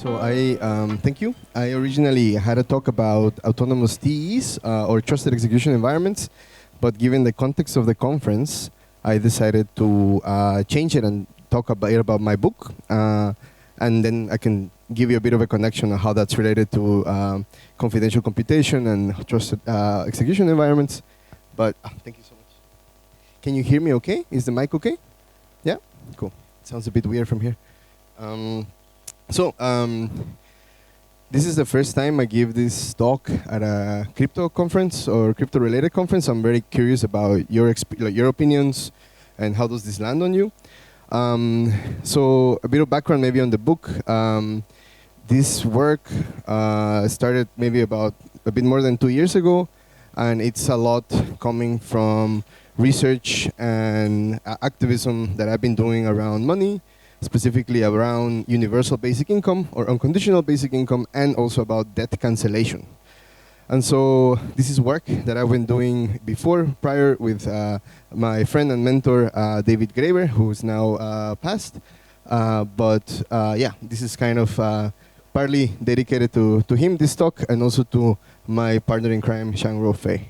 So thank you. I originally had a talk about autonomous TEs or trusted execution environments, but given the context of the conference, I decided to change it and talk about my book, and then I can give you a bit of a connection on how that's related to confidential computation and trusted execution environments. But thank you so much. Can you hear me okay? Is the mic okay? Yeah? Cool. It sounds a bit weird from here. This is the first time I give this talk at a crypto conference or crypto-related conference. I'm very curious about your opinions and how does this land on you. So a bit of background maybe on the book. This work started maybe about a bit more than 2 years ago, and it's a lot coming from research and activism that I've been doing around money, specifically around universal basic income or unconditional basic income, and also about debt cancellation. And so this is work that I've been doing prior with my friend and mentor, David Graeber, who's now passed. Yeah, this is kind of partly dedicated to him, this talk, and also to my partner in crime, Shang-Ro Fei.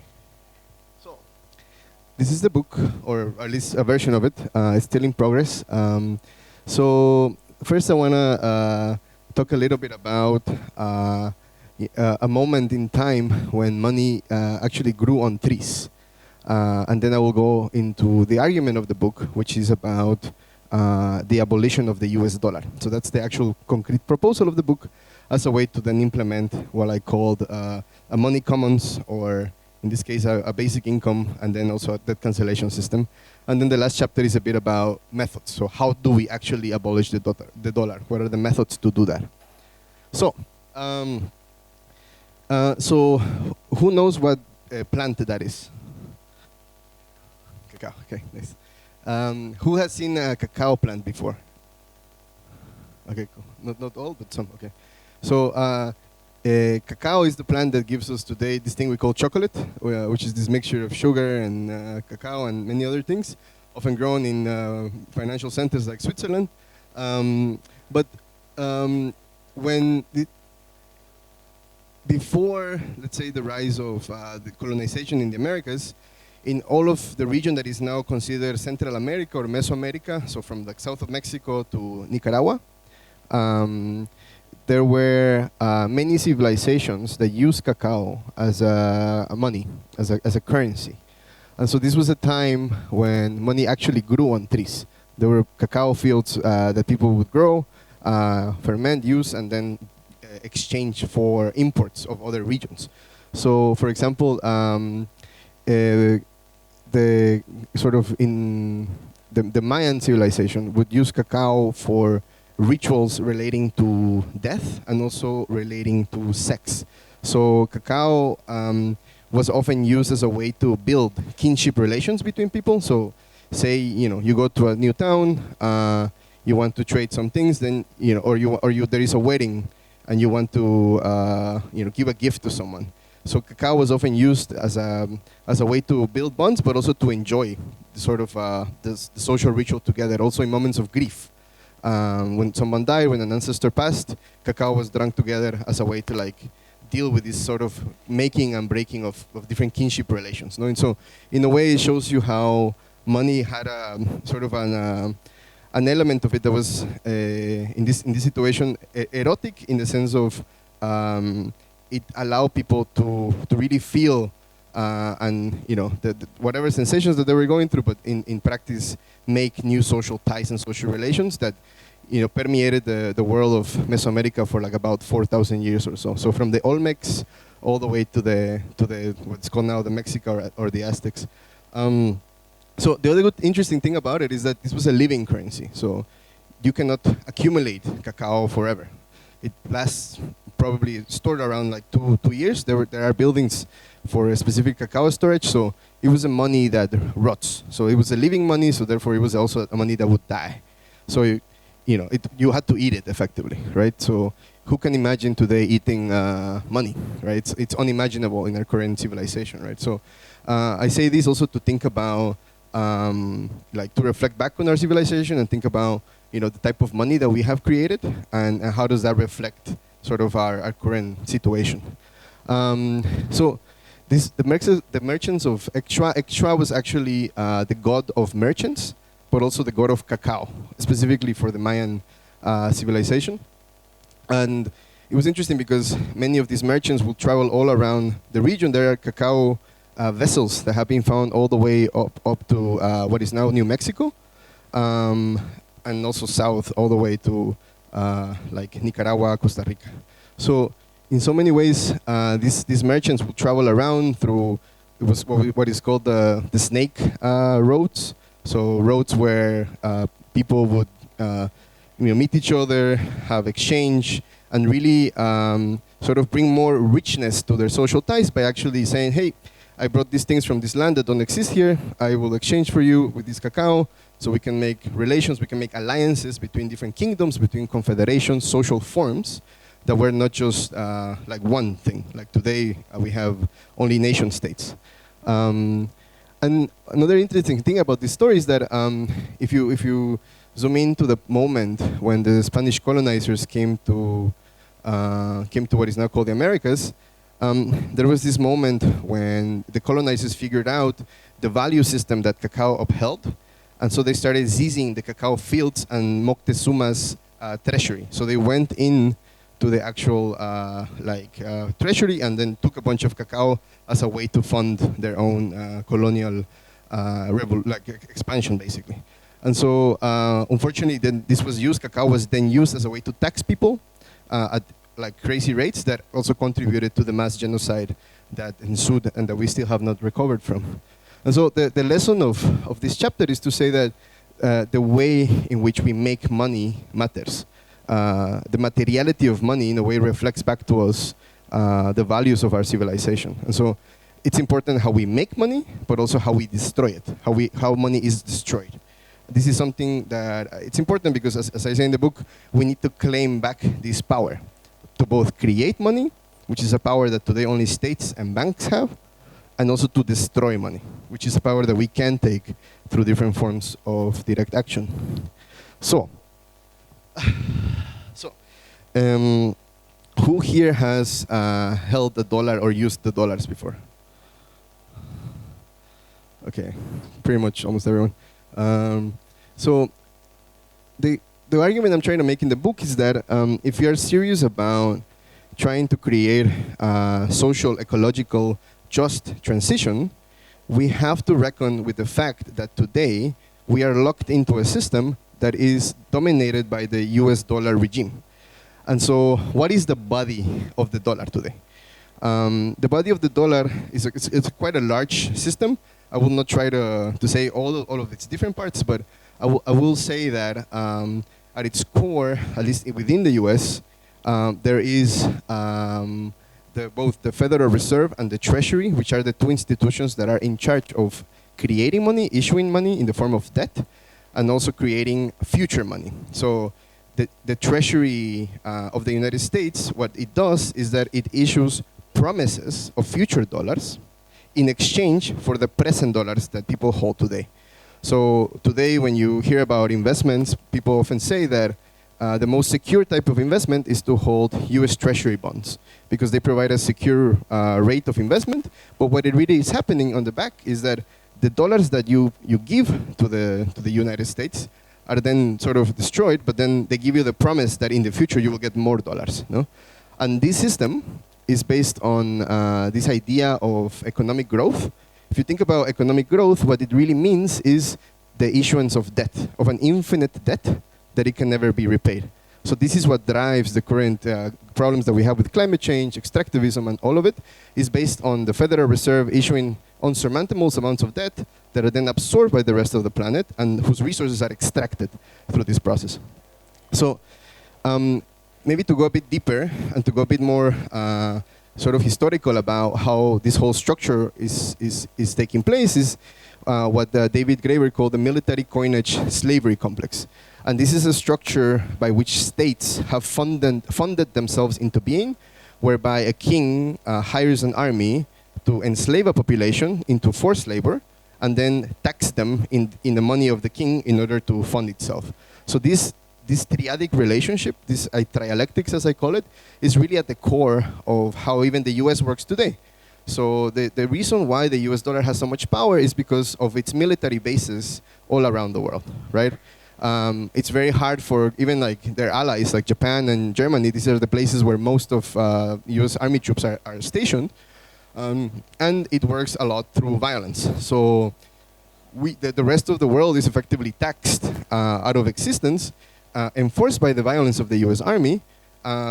So this is the book, or at least a version of it. It's still in progress. So first I want to talk a little bit about a moment in time when money actually grew on trees. And then I will go into the argument of the book, which is about the abolition of the US dollar. So that's the actual concrete proposal of the book as a way to then implement what I called a money commons, or in this case, a basic income, and then also a debt cancellation system. And then the last chapter is a bit about methods. So how do we actually abolish the dollar? What are the methods to do that? So, so who knows what plant that is? Cacao, okay, nice. Who has seen a cacao plant before? Okay, cool. Not all, but some, okay. So cacao is the plant that gives us today this thing we call chocolate, which is this mixture of sugar and cacao and many other things, often grown in financial centers like Switzerland. Before, let's say, the rise of the colonization in the Americas, in all of the region that is now considered Central America or Mesoamerica, so from the south of Mexico to Nicaragua, there were many civilizations that used cacao as a money, as a currency. And so this was a time when money actually grew on trees. There were cacao fields that people would grow, ferment, use, and then exchange for imports of other regions. So, for example, the Mayan civilization would use cacao for rituals relating to death and also relating to sex. So cacao was often used as a way to build kinship relations between people. So say, you go to a new town, you want to trade some things, then, there is a wedding and you want to, give a gift to someone. So cacao was often used as a way to build bonds, but also to enjoy the social ritual together, also in moments of grief. When someone died, when an ancestor passed, cacao was drunk together as a way to deal with this sort of making and breaking of different kinship relations. No? And so in a way it shows you how money had a sort of an element of it that was in this situation erotic, in the sense of it allowed people to really feel and whatever sensations that they were going through, but in practice make new social ties and social relations that permeated the world of Mesoamerica for about 4,000 years or so. So from the Olmecs all the way to the what's called now the Mexica or the Aztecs. So the other interesting thing about it is that this was a living currency. So you cannot accumulate cacao forever. It lasts probably stored around 2 years. There are buildings for a specific cacao storage. So it was a money that rots. So it was a living money. So therefore it was also a money that would die. So you had to eat it effectively, right? So who can imagine today eating money, right? It's unimaginable in our current civilization, right? So I say this also to think about like to reflect back on our civilization and think about the type of money that we have created and how does that reflect sort of our current situation. So the merchants of Extra was actually the god of merchants, but also the god of cacao, specifically for the Mayan civilization. And it was interesting because many of these merchants will travel all around the region. There are cacao vessels that have been found all the way up to what is now New Mexico, and also south all the way to like Nicaragua, Costa Rica. So in so many ways, these merchants would travel around through what is called the snake roads. So roads where people would meet each other, have exchange, and really sort of bring more richness to their social ties by actually saying, hey, I brought these things from this land that don't exist here. I will exchange for you with this cacao. So we can make relations, we can make alliances between different kingdoms, between confederations, social forms that were not just like one thing. Like today, we have only nation states. And another interesting thing about this story is that if you zoom into the moment when the Spanish colonizers came to what is now called the Americas, there was this moment when the colonizers figured out the value system that cacao upheld, and so they started seizing the cacao fields and Moctezuma's treasury. So they went in to the actual treasury and then took a bunch of cacao as a way to fund their own colonial expansion, basically. And so, unfortunately, then this was used. Cacao was then used as a way to tax people at like crazy rates that also contributed to the mass genocide that ensued and that we still have not recovered from. And so the lesson of this chapter is to say that the way in which we make money matters. The materiality of money in a way reflects back to us the values of our civilization. And so it's important how we make money, but also how we destroy it, how money is destroyed. This is something that it's important because, as I say in the book, we need to claim back this power to both create money, which is a power that today only states and banks have, and also to destroy money, which is a power that we can take through different forms of direct action. So, who here has held a dollar or used the dollars before? Okay, pretty much almost everyone. So the argument I'm trying to make in the book is that if we are serious about trying to create a social, ecological, just transition, we have to reckon with the fact that today we are locked into a system that is dominated by the US dollar regime. And so what is the body of the dollar today? The body of the dollar is it's quite a large system. I will not try to say all of its different parts, but I will say that at its core, at least within the US, there is both the Federal Reserve and the Treasury, which are the two institutions that are in charge of creating money, issuing money in the form of debt, and also creating future money. So the Treasury of the United States, what it does is that it issues promises of future dollars in exchange for the present dollars that people hold today. So today, when you hear about investments, people often say that the most secure type of investment is to hold US Treasury bonds because they provide a secure rate of investment. But what it really is happening on the back is that the dollars that you give to the United States are then sort of destroyed, but then they give you the promise that in the future you will get more dollars. No? And this system is based on this idea of economic growth. If you think about economic growth, what it really means is the issuance of debt, of an infinite debt that it can never be repaid. So this is what drives the current problems that we have with climate change, extractivism, and all of it is based on the Federal Reserve issuing unsurmountable amounts of debt that are then absorbed by the rest of the planet and whose resources are extracted through this process. So maybe to go a bit deeper and to go a bit more sort of historical about how this whole structure is taking place is what David Graeber called the military coinage slavery complex. And this is a structure by which states have funded themselves into being, whereby a king hires an army to enslave a population into forced labor, and then tax them in the money of the king in order to fund itself. So this triadic relationship, this trialectics as I call it, is really at the core of how even the US works today. So the reason why the US dollar has so much power is because of its military bases all around the world, right? It's very hard for even like their allies like Japan and Germany. These are the places where most of US Army troops are stationed. And it works a lot through violence. So the rest of the world is effectively taxed out of existence, enforced by the violence of the US Army,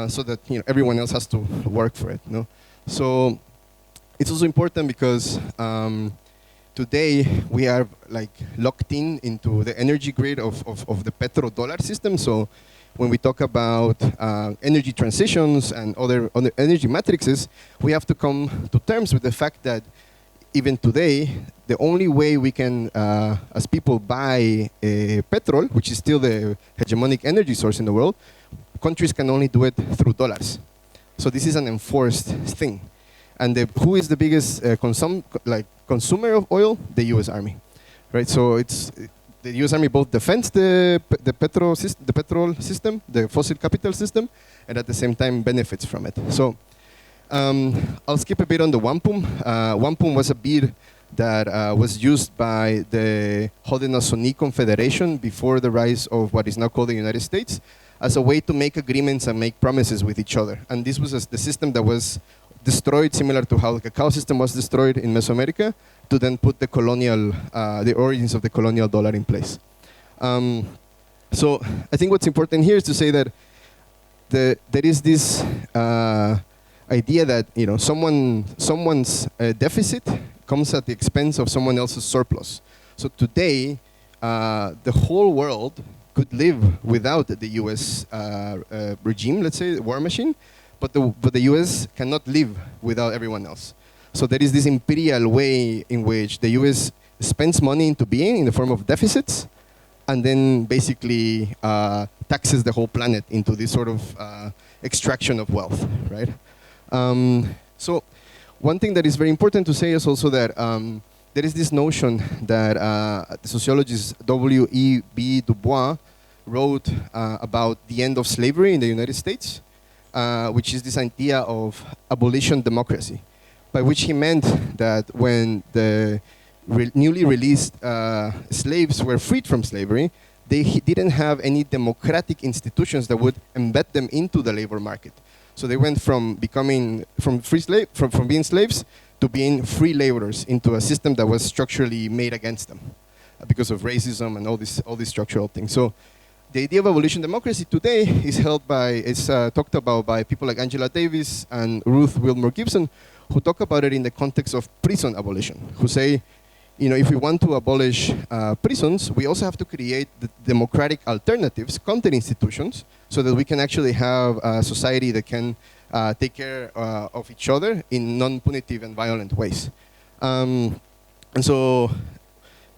so that everyone else has to work for it. So it's also important because today we are like locked into the energy grid of the petrodollar system. So when we talk about energy transitions and other energy matrices, we have to come to terms with the fact that even today, the only way we can, as people, buy petrol, which is still the hegemonic energy source in the world, countries can only do it through dollars. So this is an enforced thing. And who is the biggest consumer of oil? The US Army, right? So it's the US Army both defends the petrol system, the fossil capital system, and at the same time benefits from it. So I'll skip a bit on the wampum. Wampum was a bead that was used by the Haudenosaunee Confederation before the rise of what is now called the United States as a way to make agreements and make promises with each other. And this was the system that was destroyed, similar to how the cacao system was destroyed in Mesoamerica, to then put the colonial, the origins of the colonial dollar in place. So I think what's important here is to say that there is this idea that someone's deficit comes at the expense of someone else's surplus. So today, the whole world could live without the U.S. Regime, let's say, war machine, but the U.S. cannot live without everyone else. So there is this imperial way in which the U.S. spends money into being in the form of deficits, and then basically taxes the whole planet into this sort of extraction of wealth, right? So one thing that is very important to say is also that there is this notion that the sociologist W.E.B. Du Bois wrote about the end of slavery in the United States, which is this idea of abolition democracy, by which he meant that when the newly released slaves were freed from slavery, they didn't have any democratic institutions that would embed them into the labor market. So they went from being slaves to being free laborers into a system that was structurally made against them because of racism and all these structural things. So the idea of abolition democracy today is talked about by people like Angela Davis and Ruth Wilmore Gibson, who talk about it in the context of prison abolition, who say, if we want to abolish prisons, we also have to create the democratic alternatives, content institutions, so that we can actually have a society that can take care of each other in non-punitive and violent ways. And so,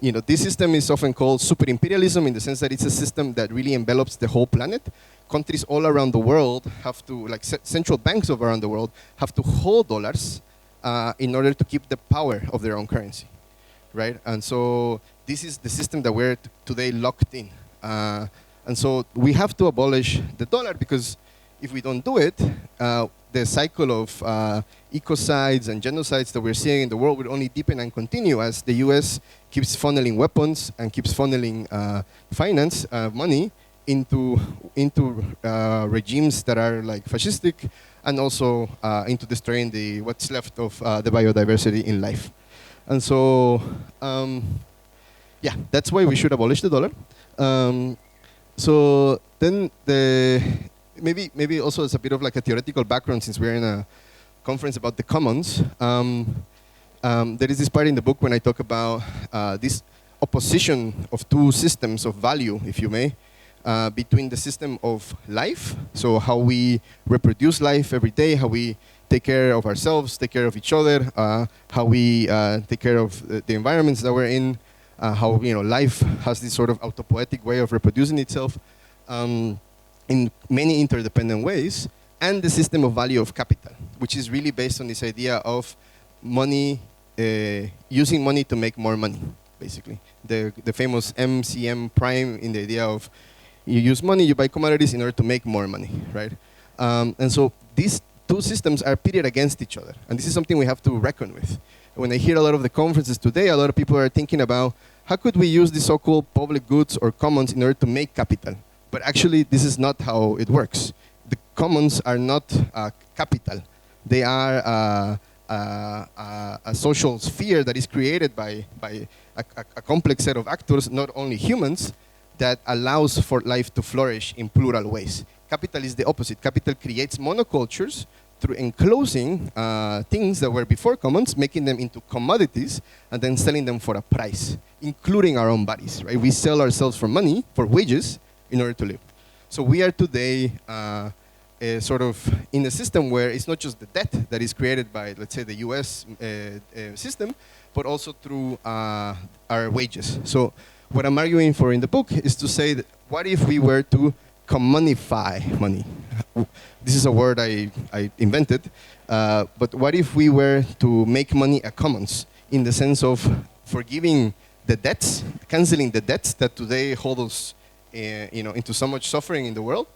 this system is often called super imperialism in the sense that it's a system that really envelops the whole planet. Countries all around the world have to, like central banks all around the world, have to hold dollars in order to keep the power of their own currency, right? And so this is the system that we're today locked in. And so we have to abolish the dollar, because if we don't do it, the cycle of ecocides and genocides that we're seeing in the world will only deepen and continue as the US keeps funneling weapons and keeps funneling finance, money, into regimes that are like fascistic, and also into destroying what's left of the biodiversity in life. And so, yeah, that's why we should abolish the dollar. So then maybe also as a bit of like a theoretical background, since we're in a conference about the commons, there is this part in the book when I talk about this opposition of two systems of value, if you may, between the system of life, so how we reproduce life every day, how we take care of ourselves, take care of each other, how we take care of the environments that we're in, how life has this sort of autopoetic way of reproducing itself in many interdependent ways, and the system of value of capital, which is really based on this idea of money using money to make more money, basically. The famous MCM prime in the idea of you use money, you buy commodities in order to make more money, right? And so these two systems are pitted against each other. And this is something we have to reckon with. When I hear a lot of the conferences today, a lot of people are thinking about how could we use the so-called public goods or commons in order to make capital? But actually, this is not how it works. The commons are not capital. They are a social sphere that is created by a complex set of actors, not only humans, that allows for life to flourish in plural ways. Capital is the opposite. Capital creates monocultures through enclosing things that were before commons, making them into commodities, and then selling them for a price, including our own bodies, right? We sell ourselves for money, for wages, in order to live. So we are today sort of in a system where it's not just the debt that is created by, let's say, the US system, but also through our wages. So what I'm arguing for in the book is to say that what if we were to commonify money? This is a word I invented, but what if we were to make money a commons in the sense of forgiving the debts, canceling the debts that today hold us into so much suffering in the world,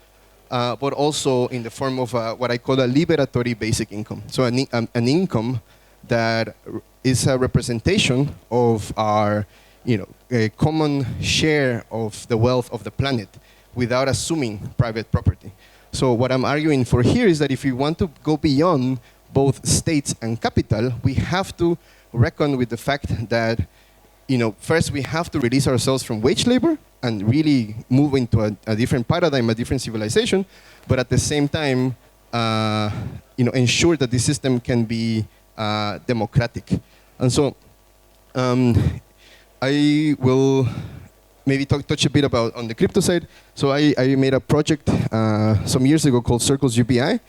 but also in the form of what I call a liberatory basic income. So an income that is a representation of our a common share of the wealth of the planet without assuming private property. So what I'm arguing for here is that if we want to go beyond both states and capital, we have to reckon with the fact that first we have to release ourselves from wage labor and really move into a different paradigm, a different civilization, but at the same time, ensure that the system can be democratic. And so I will maybe touch a bit about on the crypto side. So I made a project some years ago called Circles UBI,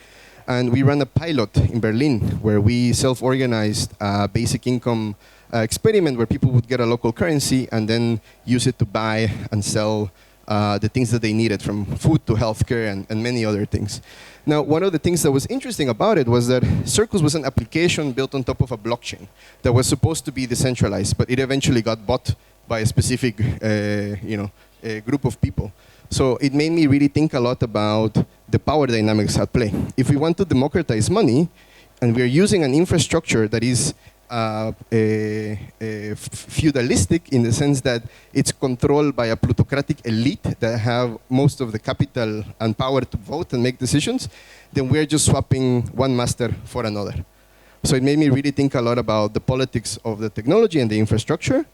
and we ran a pilot in Berlin where we self-organized a basic income experiment where people would get a local currency and then use it to buy and sell the things that they needed, from food to healthcare and many other things. Now, one of the things that was interesting about it was that Circles was an application built on top of a blockchain that was supposed to be decentralized, but it eventually got bought by a specific group of people. So it made me really think a lot about the power dynamics at play. If we want to democratize money, and we're using an infrastructure that is feudalistic in the sense that it's controlled by a plutocratic elite that have most of the capital and power to vote and make decisions, then we're just swapping one master for another. So it made me really think a lot about the politics of the technology and the infrastructure,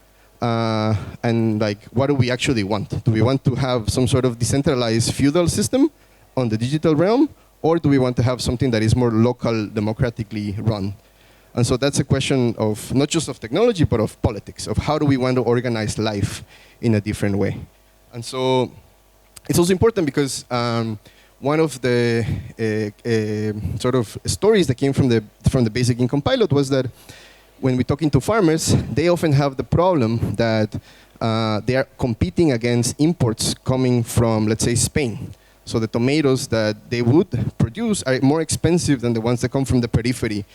and like, what do we actually want? Do we want to have some sort of decentralized feudal system on the digital realm, or do we want to have something that is more local, democratically run? And so that's a question of not just of technology, but of politics, of how do we want to organize life in a different way. And so it's also important because one of the sort of stories that came from the basic income pilot was that when we're talking to farmers, they often have the problem that they are competing against imports coming from, let's say, Spain. So the tomatoes that they would produce are more expensive than the ones that come from the periphery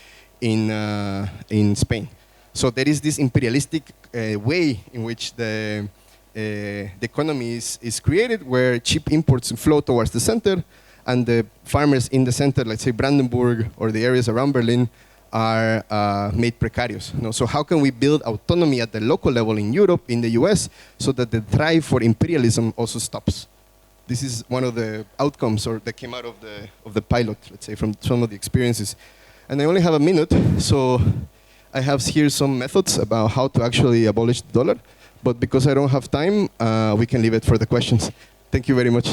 in Spain. So there is this imperialistic way in which the economy is created, where cheap imports flow towards the center, and the farmers in the center, let's say Brandenburg or the areas around Berlin, are made precarious. So how can we build autonomy at the local level in Europe, in the US, so that the drive for imperialism also stops? This is one of the outcomes that came out of the pilot, let's say, from some of the experiences. And I only have a minute, so I have here some methods about how to actually abolish the dollar. But because I don't have time, we can leave it for the questions. Thank you very much.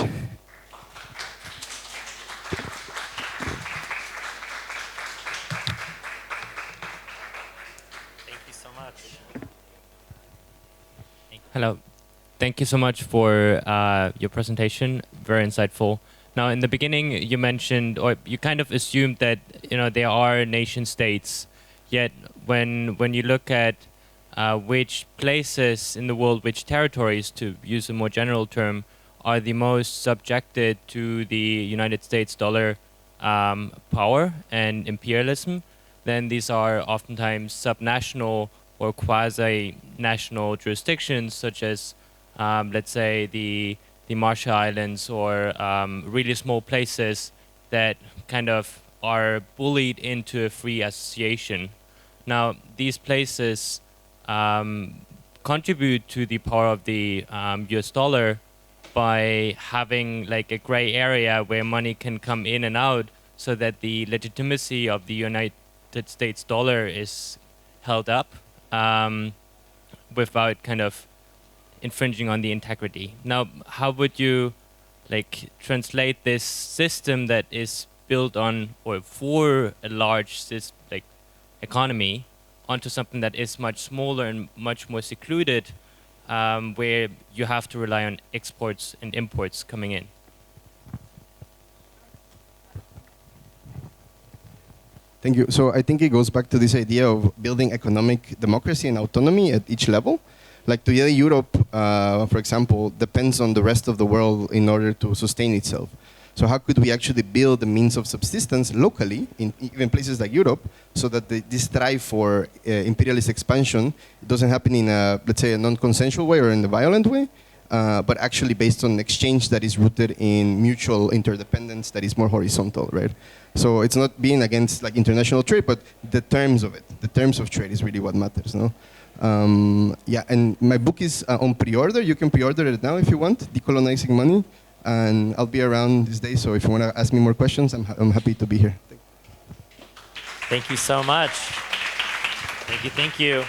Thank you so much. Hello. Thank you so much for your presentation. Very insightful. Now, in the beginning, you mentioned, or you kind of assumed that there are nation states. Yet, when you look at which places in the world, which territories, to use a more general term, are the most subjected to the United States dollar power and imperialism, then these are oftentimes subnational or quasi-national jurisdictions, such as, let's say, the Marshall Islands, or really small places that kind of are bullied into a free association. Now, these places contribute to the power of the US dollar by having like a gray area where money can come in and out, so that the legitimacy of the United States dollar is held up without kind of infringing on the integrity. Now, how would you like translate this system that is built on or for a large economy onto something that is much smaller and much more secluded, where you have to rely on exports and imports coming in? Thank you. So I think it goes back to this idea of building economic democracy and autonomy at each level. Like today, Europe, for example, depends on the rest of the world in order to sustain itself. So how could we actually build a means of subsistence locally, in even places like Europe, so that this drive for imperialist expansion doesn't happen in a, let's say, a non-consensual way or in a violent way, but actually based on exchange that is rooted in mutual interdependence that is more horizontal, right? So it's not being against like international trade, but the terms of it. The terms of trade is really what matters, no? Yeah, and my book is on pre-order. You can pre-order it now if you want, Decolonizing Money. And I'll be around this day, so if you want to ask me more questions, I'm happy to be here. Thank you so much. Thank you.